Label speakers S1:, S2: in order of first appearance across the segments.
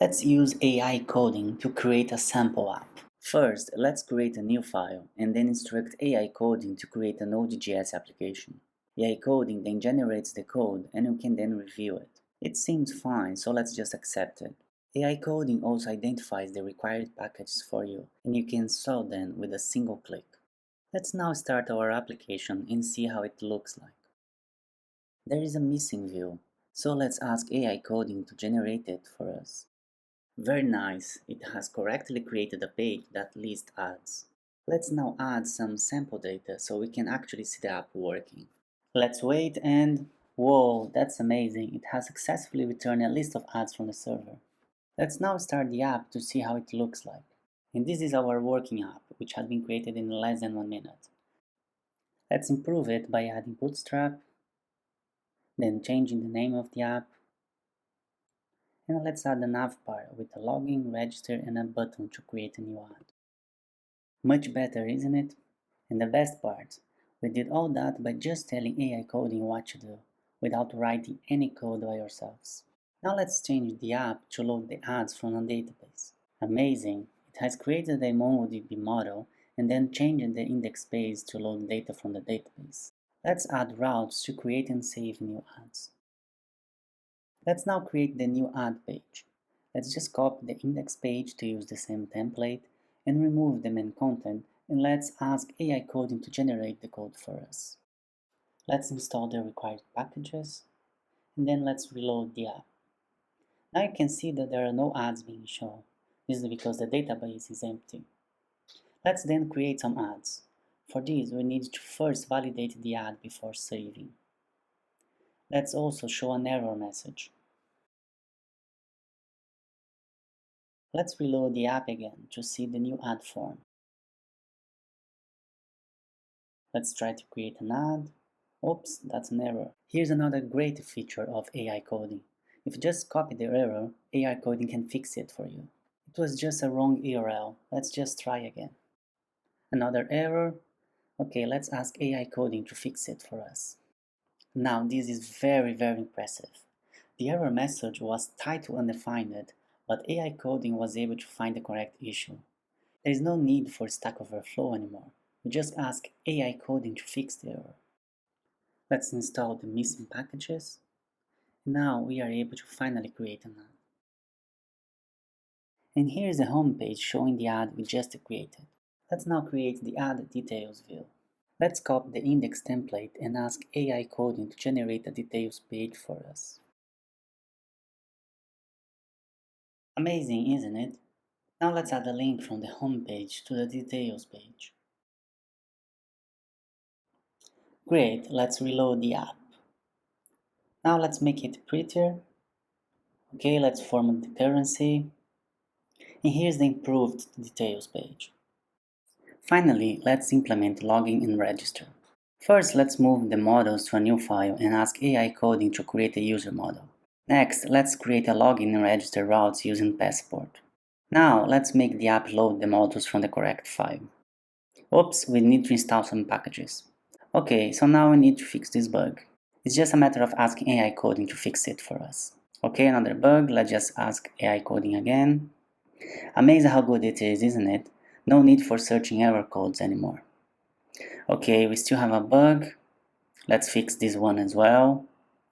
S1: Let's use AI coding to create a sample app. First, let's create a new file and then instruct AI coding to create a Node.js application. AI coding then generates the code and we can then review it. It seems fine, so let's just accept it. AI coding also identifies the required packages for you and you can install them with a single click. Let's now start our application and see how it looks like. There is a missing view, so let's ask AI coding to generate it for us. Very nice, it has correctly created a page that lists ads. Let's now add some sample data so we can actually see the app working. Let's wait and... whoa, that's amazing, it has successfully returned a list of ads from the server. Let's now start the app to see how it looks like. And this is our working app, which has been created in less than 1 minute. Let's improve it by adding Bootstrap, then changing the name of the app, and let's add a nav bar with a login, register, and a button to create a new ad. Much better, isn't it? And the best part, we did all that by just telling AI coding what to do, without writing any code by ourselves. Now let's change the app to load the ads from a database. Amazing! It has created a MongoDB model and then changed the index page to load data from the database. Let's add routes to create and save new ads. Let's now create the new ad page. Let's just copy the index page to use the same template and remove the main content, and let's ask AI coding to generate the code for us. Let's install the required packages and then let's reload the app. Now you can see that there are no ads being shown. This is because the database is empty. Let's then create some ads. For this, we need to first validate the ad before saving. Let's also show an error message. Let's reload the app again to see the new ad form. Let's try to create an ad. Oops, that's an error. Here's another great feature of AI coding. If you just copy the error, AI coding can fix it for you. It was just a wrong URL. Let's just try again. Another error. Okay, let's ask AI coding to fix it for us. Now this is very impressive. The error message was title undefined, but AI coding was able to find the correct issue. There is no need for Stack Overflow anymore. We just ask AI coding to fix the error. Let's install the missing packages. Now we are able to finally create an ad. And here is the home page showing the ad we just created. Let's now create the ad details view. Let's copy the index template and ask AI coding to generate a details page for us. Amazing, isn't it? Now let's add a link from the home page to the details page. Great, let's reload the app. Now let's make it prettier. Okay, let's format the currency. And here's the improved details page. Finally, let's implement login and register. First, let's move the models to a new file and ask AI coding to create a user model. Next, let's create a login and register routes using Passport. Now, let's make the app load the models from the correct file. Oops, we need to install some packages. Okay, so now we need to fix this bug. It's just a matter of asking AI coding to fix it for us. Okay, another bug, let's just ask AI coding again. Amazing how good it is, isn't it? No need for searching error codes anymore. Okay, we still have a bug. Let's fix this one as well.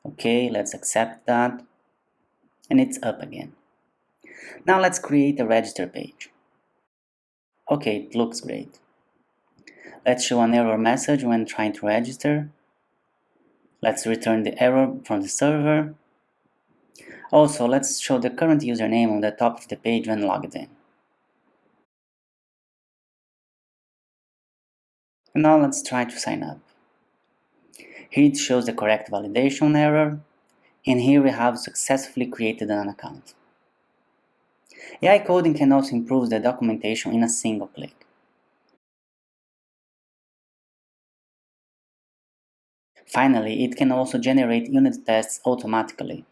S1: Okay, let's accept that. And it's up again. Now let's create a register page. Okay, it looks great. Let's show an error message when trying to register. Let's return the error from the server. Also, let's show the current username on the top of the page when logged in. And now let's try to sign up. Here it shows the correct validation error, and here we have successfully created an account. AI coding can also improve the documentation in a single click. Finally, it can also generate unit tests automatically.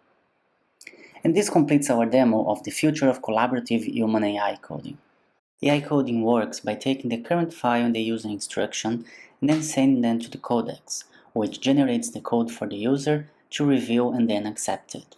S1: And this completes our demo of the future of collaborative human AI coding. AI coding works by taking the current file in the user instruction and then sending them to the codex, which generates the code for the user to review and then accept it.